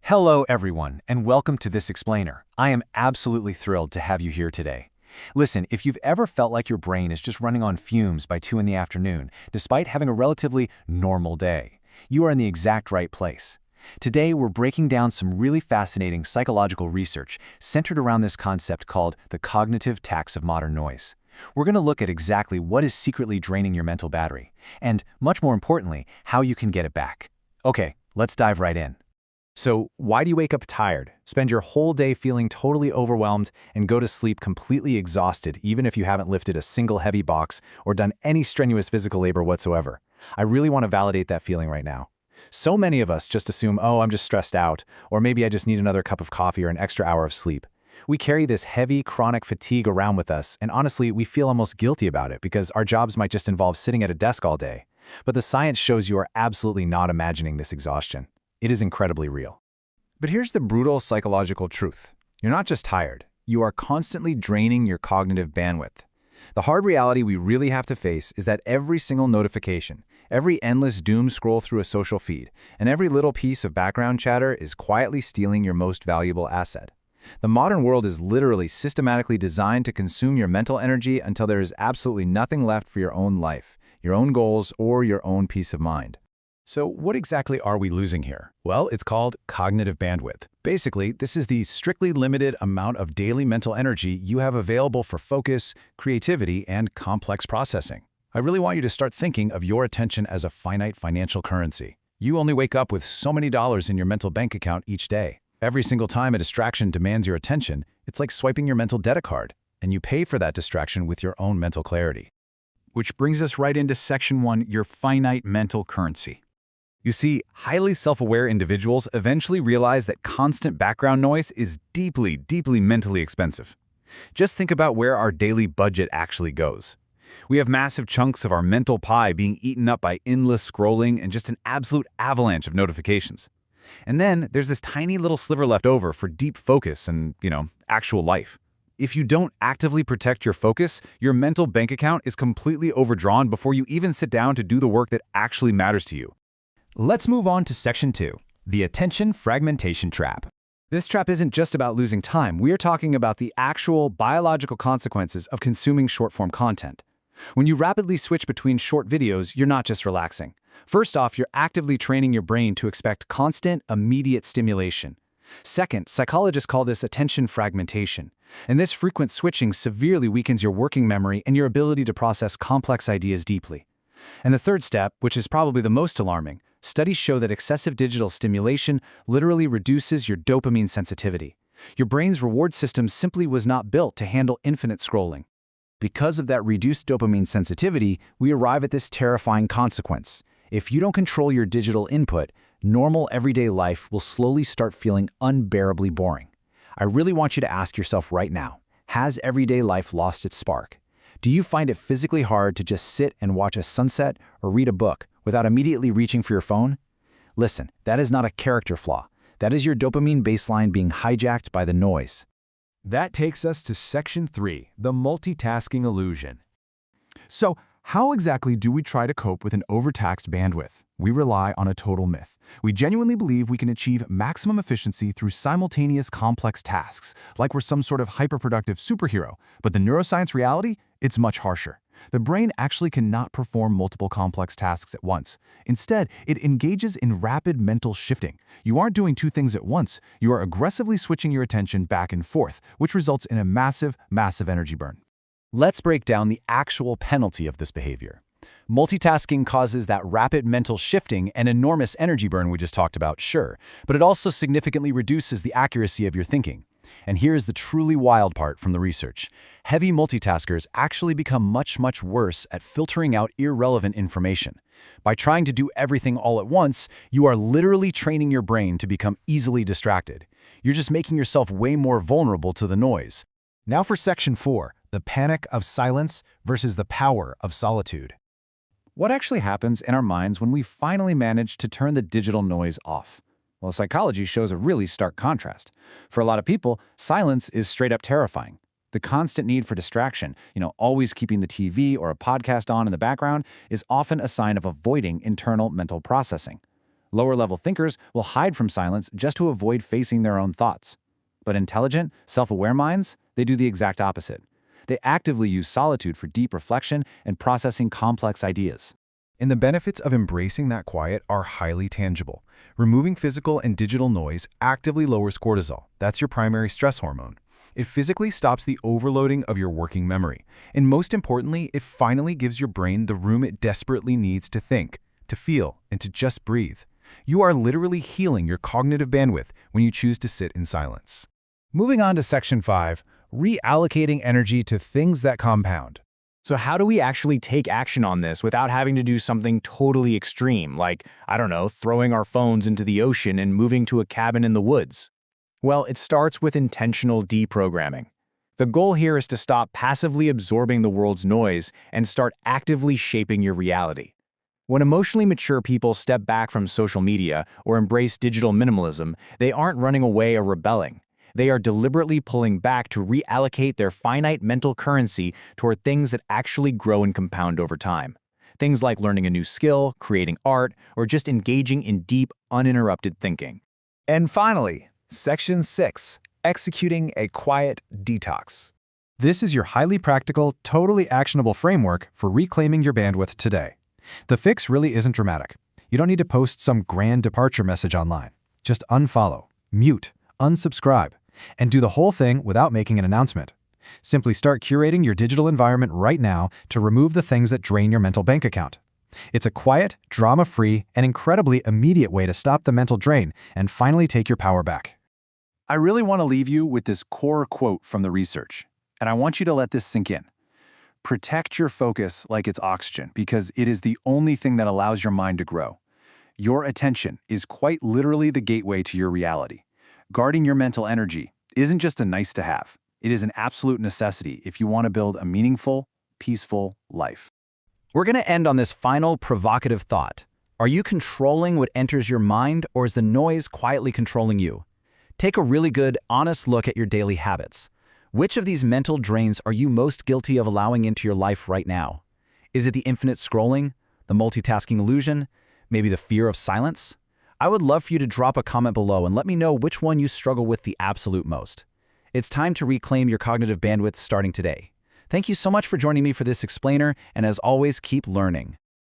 Hello everyone, and welcome to this explainer. I am absolutely thrilled to have you here today. Listen, if you've ever felt like your brain is just running on fumes by 2 in the afternoon, despite having a relatively normal day, you are in the exact right place. Today, we're breaking down some really fascinating psychological research centered around this concept called the cognitive tax of modern noise. We're going to look at exactly what is secretly draining your mental battery, and, much more importantly, how you can get it back. Okay, let's dive right in. So, why do you wake up tired, spend your whole day feeling totally overwhelmed, and go to sleep completely exhausted even if you haven't lifted a single heavy box or done any strenuous physical labor whatsoever? I really want to validate that feeling right now. So many of us just assume, oh, I'm just stressed out, or maybe I just need another cup of coffee or an extra hour of sleep. We carry this heavy, chronic fatigue around with us, and honestly, we feel almost guilty about it because our jobs might just involve sitting at a desk all day. But the science shows you are absolutely not imagining this exhaustion. It is incredibly real. But here's the brutal psychological truth. You're not just tired. You are constantly draining your cognitive bandwidth. The hard reality we really have to face is that every single notification, every endless doom scroll through a social feed, and every little piece of background chatter is quietly stealing your most valuable asset. The modern world is literally systematically designed to consume your mental energy until there is absolutely nothing left for your own life, your own goals, or your own peace of mind. So what exactly are we losing here? Well, it's called cognitive bandwidth. Basically, this is the strictly limited amount of daily mental energy you have available for focus, creativity, and complex processing. I really want you to start thinking of your attention as a finite financial currency. You only wake up with so many dollars in your mental bank account each day. Every single time a distraction demands your attention, it's like swiping your mental debit card, and you pay for that distraction with your own mental clarity. Which brings us right into Section 1, your finite mental currency. You see, highly self-aware individuals eventually realize that constant background noise is deeply, deeply mentally expensive. Just think about where our daily budget actually goes. We have massive chunks of our mental pie being eaten up by endless scrolling and just an absolute avalanche of notifications. And then there's this tiny little sliver left over for deep focus and, actual life. If you don't actively protect your focus, your mental bank account is completely overdrawn before you even sit down to do the work that actually matters to you. Let's move on to Section 2, the attention fragmentation trap. This trap isn't just about losing time. We are talking about the actual biological consequences of consuming short-form content. When you rapidly switch between short videos, you're not just relaxing. First off, you're actively training your brain to expect constant, immediate stimulation. Second, psychologists call this attention fragmentation. And this frequent switching severely weakens your working memory and your ability to process complex ideas deeply. And the third step, which is probably the most alarming, studies show that excessive digital stimulation literally reduces your dopamine sensitivity. Your brain's reward system simply was not built to handle infinite scrolling. Because of that reduced dopamine sensitivity, we arrive at this terrifying consequence. If you don't control your digital input, normal everyday life will slowly start feeling unbearably boring. I really want you to ask yourself right now, has everyday life lost its spark? Do you find it physically hard to just sit and watch a sunset or read a book without immediately reaching for your phone? Listen, that is not a character flaw. That is your dopamine baseline being hijacked by the noise. That takes us to Section 3, the multitasking illusion. So, how exactly do we try to cope with an overtaxed bandwidth? We rely on a total myth. We genuinely believe we can achieve maximum efficiency through simultaneous complex tasks, like we're some sort of hyperproductive superhero. But the neuroscience reality? It's much harsher. The brain actually cannot perform multiple complex tasks at once. Instead, it engages in rapid mental shifting. You aren't doing two things at once. You are aggressively switching your attention back and forth, which results in a massive, massive energy burn. Let's break down the actual penalty of this behavior. Multitasking causes that rapid mental shifting and enormous energy burn we just talked about, sure, but it also significantly reduces the accuracy of your thinking. And here's the truly wild part from the research. Heavy multitaskers actually become much, much worse at filtering out irrelevant information. By trying to do everything all at once, you are literally training your brain to become easily distracted. You're just making yourself way more vulnerable to the noise. Now for Section 4, the panic of silence versus the power of solitude. What actually happens in our minds when we finally manage to turn the digital noise off? Well, psychology shows a really stark contrast. For a lot of people, silence is straight up terrifying. The constant need for distraction, always keeping the TV or a podcast on in the background, is often a sign of avoiding internal mental processing. Lower-level thinkers will hide from silence just to avoid facing their own thoughts. But intelligent, self-aware minds, they do the exact opposite. They actively use solitude for deep reflection and processing complex ideas. And the benefits of embracing that quiet are highly tangible. Removing physical and digital noise actively lowers cortisol. That's your primary stress hormone. It physically stops the overloading of your working memory. And most importantly, it finally gives your brain the room it desperately needs to think, to feel, and to just breathe. You are literally healing your cognitive bandwidth when you choose to sit in silence. Moving on to Section 5, reallocating energy to things that compound. So how do we actually take action on this without having to do something totally extreme, like, I don't know, throwing our phones into the ocean and moving to a cabin in the woods? Well, it starts with intentional deprogramming. The goal here is to stop passively absorbing the world's noise and start actively shaping your reality. When emotionally mature people step back from social media or embrace digital minimalism, they aren't running away or rebelling. They are deliberately pulling back to reallocate their finite mental currency toward things that actually grow and compound over time. Things like learning a new skill, creating art, or just engaging in deep, uninterrupted thinking. And finally, Section 6, executing a quiet detox. This is your highly practical, totally actionable framework for reclaiming your bandwidth today. The fix really isn't dramatic. You don't need to post some grand departure message online. Just unfollow, mute, unsubscribe, and do the whole thing without making an announcement. Simply start curating your digital environment right now to remove the things that drain your mental bank account. It's a quiet, drama-free, and incredibly immediate way to stop the mental drain and finally take your power back. I really want to leave you with this core quote from the research, and I want you to let this sink in. Protect your focus like it's oxygen, because it is the only thing that allows your mind to grow. Your attention is quite literally the gateway to your reality. Guarding your mental energy isn't just a nice to have. It is an absolute necessity if you want to build a meaningful, peaceful life. We're going to end on this final provocative thought. Are you controlling what enters your mind, or is the noise quietly controlling you? Take a really good, honest look at your daily habits. Which of these mental drains are you most guilty of allowing into your life right now? Is it the infinite scrolling, the multitasking illusion, maybe the fear of silence? I would love for you to drop a comment below and let me know which one you struggle with the absolute most. It's time to reclaim your cognitive bandwidth starting today. Thank you so much for joining me for this explainer, and as always, keep learning.